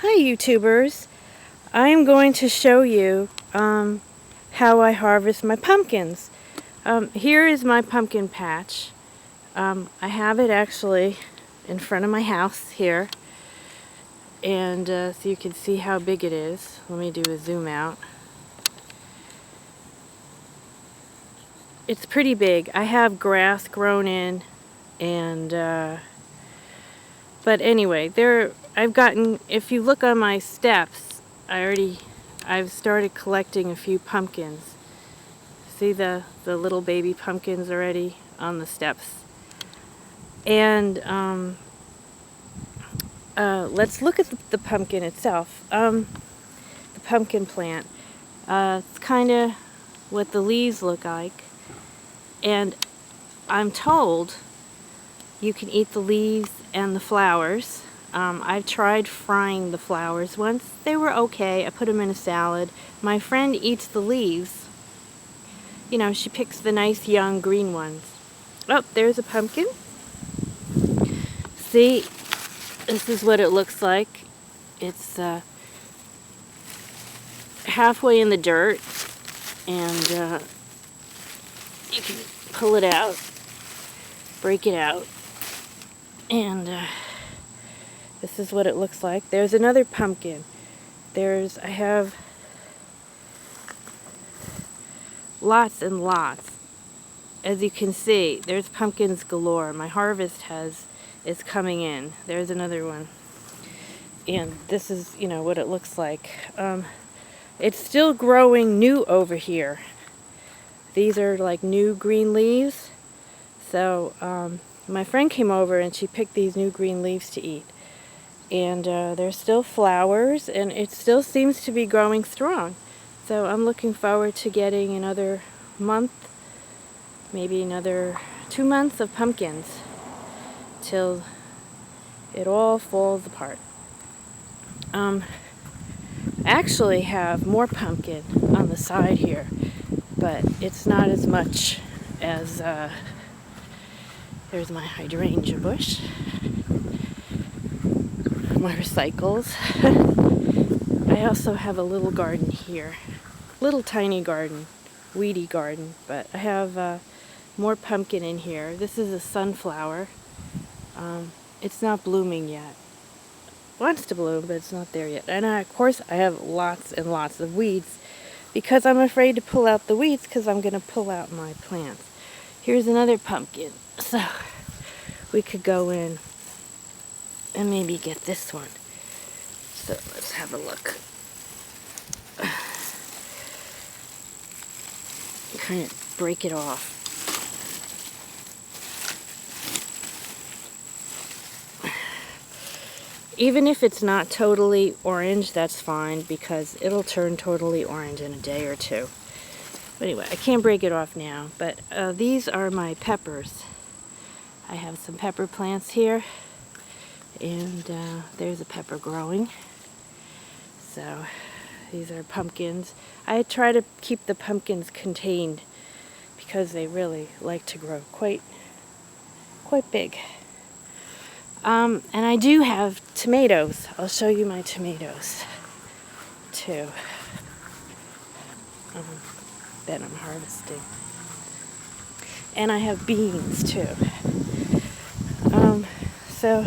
Hi YouTubers, I am going to show you how I harvest my pumpkins. Here is my pumpkin patch. I have it actually in front of my house here, and so you can see how big it is. Let me do a zoom out. It's pretty big. I have grass grown in, and but anyway, if you look on my steps, I've started collecting a few pumpkins. See the little baby pumpkins already on the steps. And let's look at the pumpkin itself. The pumpkin plant. It's kind of what the leaves look like. And I'm told you can eat the leaves and the flowers. I've tried frying the flowers once. They were okay. I put them in a salad. My friend eats the leaves. You know, she picks the nice young green ones. Oh, there's a pumpkin. See, this is what it looks like. It's halfway in the dirt, and you can pull it out, break it out, and this is what it looks like. There's another pumpkin. I have lots and lots. As you can see, there's pumpkins galore. My harvest is coming in. There's another one. And this is, you know, what it looks like. It's still growing new over here. These are like new green leaves. So my friend came over and she picked these new green leaves to eat. And there's still flowers, and it still seems to be growing strong. So I'm looking forward to getting another month, maybe another 2 months of pumpkins till it all falls apart. I actually have more pumpkin on the side here, but it's not as much as there's my hydrangea bush, my recycles. I also have a little garden here, little tiny garden, weedy garden, but I have more pumpkin in here. This is a sunflower. It's not blooming yet. Wants to bloom, but it's not there yet. And of course I have lots and lots of weeds because I'm afraid to pull out the weeds because I'm going to pull out my plants. Here's another pumpkin. So we could go in and maybe get this one. So let's have a look. Kind of break it off. Even if it's not totally orange, that's fine because it'll turn totally orange in a day or two. But anyway, I can't break it off now, but these are my peppers. I have some pepper plants here, and there's a pepper growing. So these are pumpkins. I try to keep the pumpkins contained because they really like to grow quite big. And I do have tomatoes. I'll show you my tomatoes too that I'm harvesting. And I have beans too. So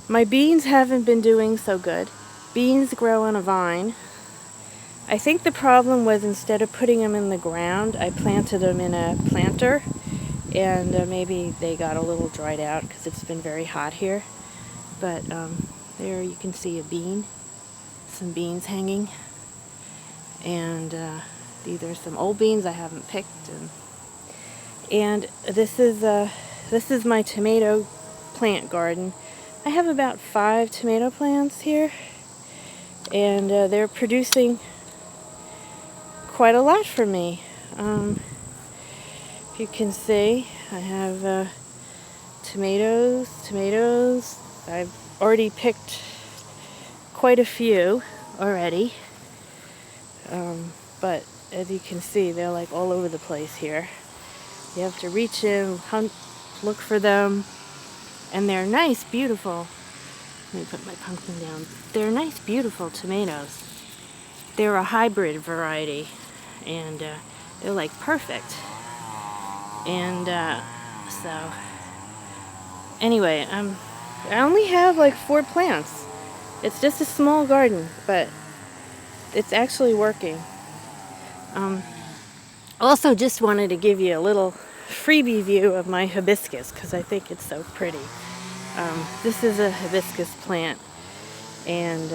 my beans haven't been doing so good. Beans grow on a vine. I think the problem was instead of putting them in the ground, I planted them in a planter. And maybe they got a little dried out because it's been very hot here. But there you can see a bean, some beans hanging. And these are some old beans I haven't picked. And this is my tomato plant garden. I have about 5 tomato plants here. And they're producing quite a lot for me. If you can see, I have tomatoes. I've already picked quite a few already. But as you can see, they're like all over the place here. You have to reach in, hunt, look for them. And they're nice, beautiful Let me put my pumpkin down. They're nice, beautiful tomatoes. They're a hybrid variety, and they're like perfect. And so, anyway, I only have like 4 plants. It's just a small garden, but it's actually working. Also, just wanted to give you a little freebie view of my hibiscus because I think it's so pretty. This is a hibiscus plant, and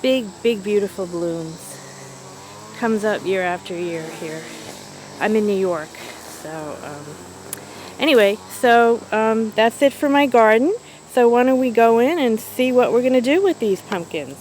big, beautiful blooms. Comes up year after year here. I'm in New York, so anyway, so that's it for my garden. So why don't we go in and see what we're going to do with these pumpkins.